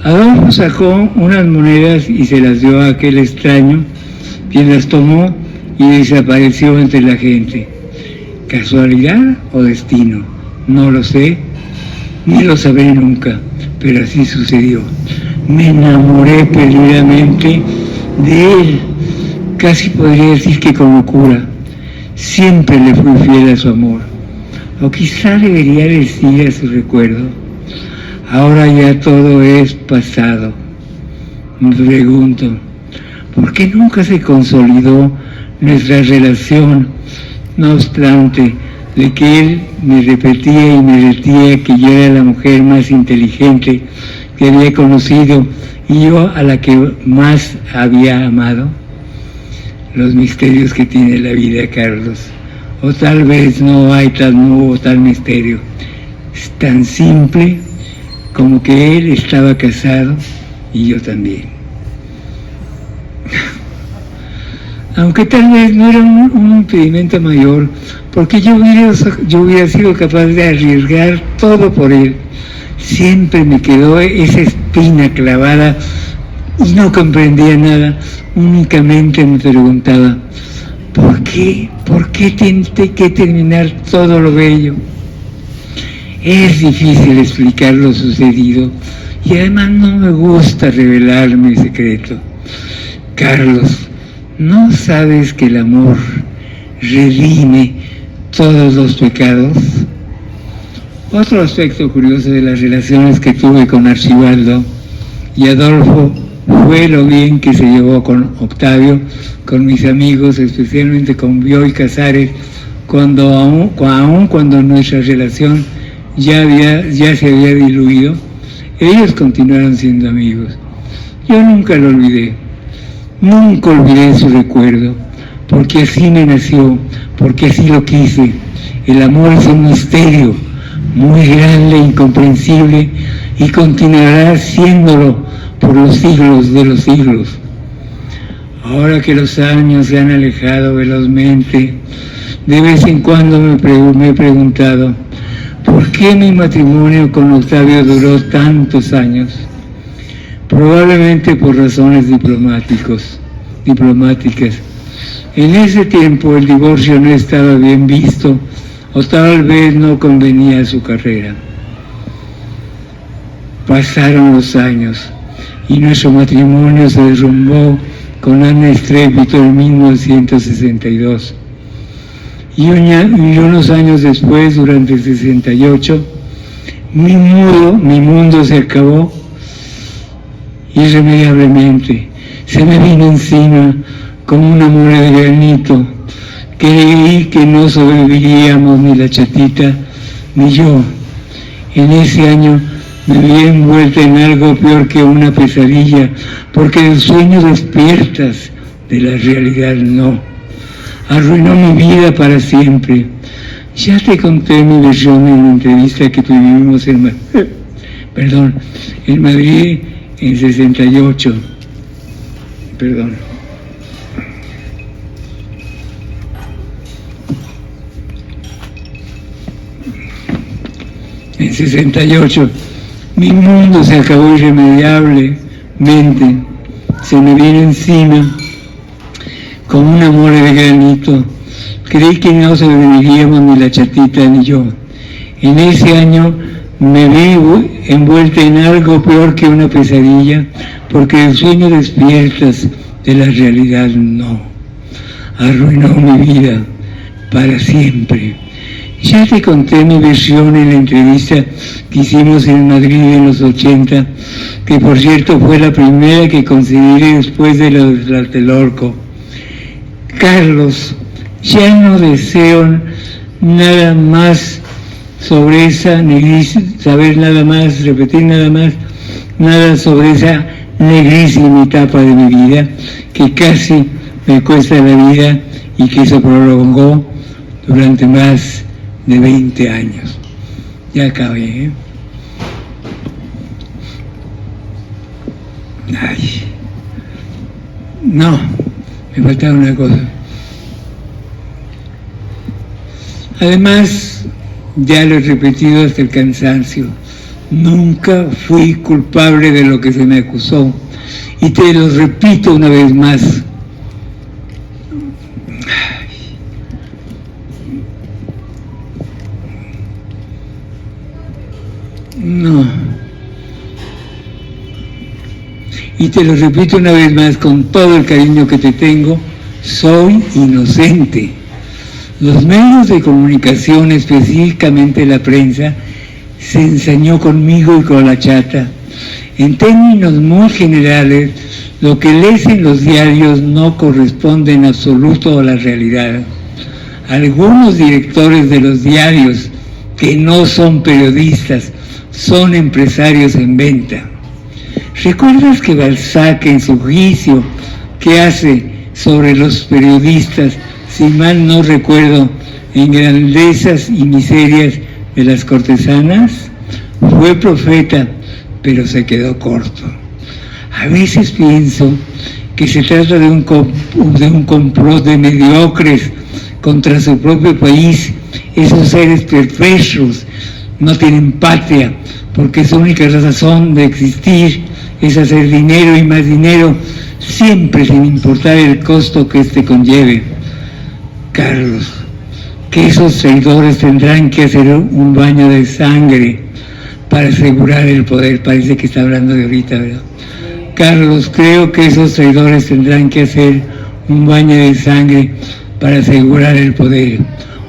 Adolfo sacó unas monedas y se las dio a aquel extraño, quien las tomó y desapareció entre la gente. ¿Casualidad o destino? No lo sé, ni lo sabré nunca, pero así sucedió. Me enamoré perdidamente de él, casi podría decir que con locura. Siempre le fui fiel a su amor, o quizá debería decir a su recuerdo. Ahora ya todo es pasado. Me pregunto, ¿Por qué nunca se consolidó nuestra relación? No obstante de que él me repetía y me decía que yo era la mujer más inteligente que había conocido y yo a la que más había amado. Los misterios que tiene la vida, Carlos. O tal vez no hubo tal misterio. Es tan simple como que él estaba casado y yo también. Aunque tal vez no era un impedimento mayor, porque yo hubiera sido capaz de arriesgar todo por él. Siempre me quedó esa espina clavada y no comprendía nada, únicamente me preguntaba, ¿por qué tenté que terminar todo lo bello? Es difícil explicar lo sucedido y además no me gusta revelar mi secreto. Carlos, ¿no sabes que el amor redime todos los pecados? Otro aspecto curioso de las relaciones que tuve con Archibaldo y Adolfo fue lo bien que se llevó con Octavio, con mis amigos, especialmente con Bioy Casares, aun cuando nuestra relación ya se había diluido, ellos continuaron siendo amigos. Yo nunca lo olvidé, nunca olvidé su recuerdo, porque así me nació, porque así lo quise. El amor es un misterio muy grande e incomprensible y continuará siéndolo por los siglos de los siglos. Ahora que los años se han alejado velozmente, de vez en cuando me he preguntado, ¿por qué mi matrimonio con Octavio duró tantos años? Probablemente por razones diplomáticas. En ese tiempo el divorcio no estaba bien visto o tal vez no convenía a su carrera. Pasaron los años y nuestro matrimonio se derrumbó con gran estrépito en 1962. Y unos años después, durante el 68, mi mundo se acabó irremediablemente. Se me vino encima como una mole de granito. Creí que no sobreviviríamos ni la chatita ni yo. En ese año me vi envuelta en algo peor que una pesadilla, porque del sueño despiertas, de la realidad no. Arruinó mi vida para siempre. Ya te conté mi versión en la entrevista que tuvimos en Madrid en 68. En 68, mi mundo se acabó irremediablemente. Se me vino encima como una mole de granito. Creí que no sobreviviríamos ni la chatita ni yo. En ese año me vi envuelta en algo peor que una pesadilla, porque del sueño despiertas, de la realidad no. Arruinó mi vida para siempre. Ya te conté mi versión en la entrevista que hicimos en Madrid en los 80, que por cierto fue la primera que conseguí después de lo de Tlatelolco. Carlos, ya no deseo nada más sobre esa nada sobre esa negrísima etapa de mi vida, que casi me cuesta la vida y que se prolongó durante más de 20 años. Ya acabé, ¿eh? Ay. No, me faltaba una cosa. Además, ya lo he repetido hasta el cansancio, nunca fui culpable de lo que se me acusó. Y te lo repito una vez más. No. Y te lo repito una vez más con todo el cariño que te tengo, soy inocente. Los medios de comunicación, específicamente la prensa, se ensañó conmigo y con la chata. En términos muy generales, lo que lees en los diarios no corresponde en absoluto a la realidad. Algunos directores de los diarios, que no son periodistas, son empresarios en venta. ¿Recuerdas que Balzac, en su juicio que hace sobre los periodistas, si mal no recuerdo, en Grandezas y miserias de las cortesanas, fue profeta, pero se quedó corto? A veces pienso que se trata de un complot de mediocres contra su propio país. Esos seres perversos no tienen patria, porque su única razón de existir es hacer dinero y más dinero, siempre sin importar el costo que éste conlleve. Carlos, que esos traidores tendrán que hacer un baño de sangre para asegurar el poder. Parece que está hablando de ahorita, ¿verdad? Carlos, creo que esos traidores tendrán que hacer un baño de sangre para asegurar el poder.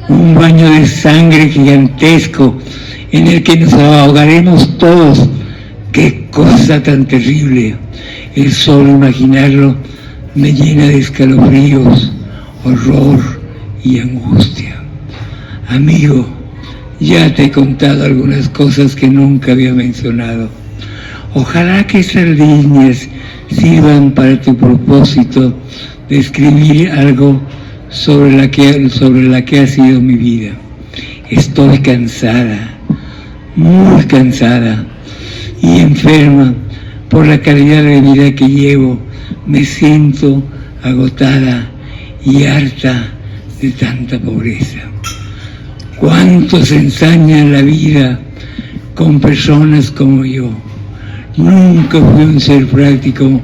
Un baño de sangre gigantesco en el que nos ahogaremos todos. ¡Qué cosa tan terrible! El solo imaginarlo me llena de escalofríos, horror y angustia. Amigo, ya te he contado algunas cosas que nunca había mencionado. Ojalá que estas líneas sirvan para tu propósito de escribir algo sobre la que ha sido mi vida. Estoy cansada, muy cansada y enferma por la calidad de vida que llevo. Me siento agotada y harta de tanta pobreza. ¿Cuántos ensañan la vida con personas como yo? Nunca fui un ser práctico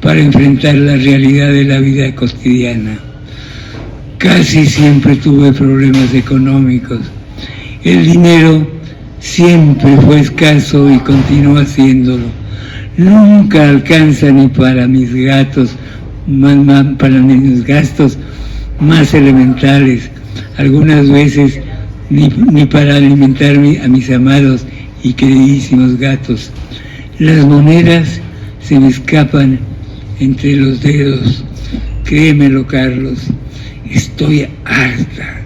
para enfrentar la realidad de la vida cotidiana. Casi siempre tuve problemas económicos. El dinero siempre fue escaso y continúa siéndolo. Nunca alcanza ni para mis gastos más elementales. Algunas veces ni para alimentar a mis amados y queridísimos gatos. Las monedas se me escapan entre los dedos. Créemelo, Carlos, estoy harta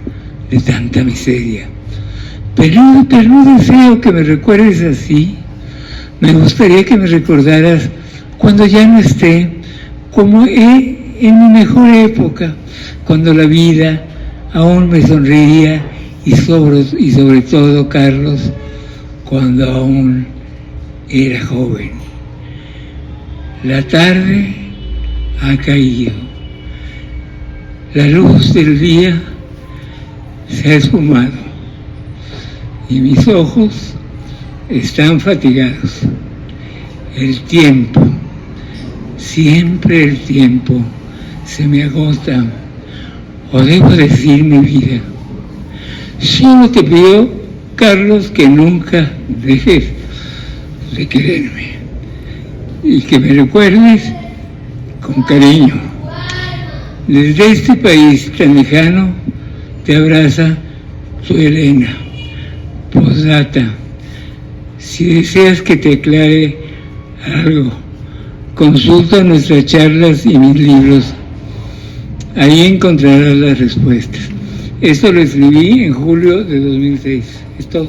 de tanta miseria. Pero no deseo que me recuerdes así. Me gustaría que me recordaras cuando ya no esté, como en mi mejor época, cuando la vida aún me sonreía y sobre todo, Carlos, cuando aún era joven. La tarde ha caído. La luz del día se ha esfumado y mis ojos están fatigados. El tiempo, siempre el tiempo, se me agota, o debo decir mi vida. Solo te pido, Carlos, que nunca dejes de quererme y que me recuerdes con cariño. Desde este país tan lejano te abraza tu Elena. Postdata: si deseas que te aclare algo, consulta nuestras charlas y mis libros. Ahí encontrarás las respuestas. Esto lo escribí en julio de 2006. Es todo.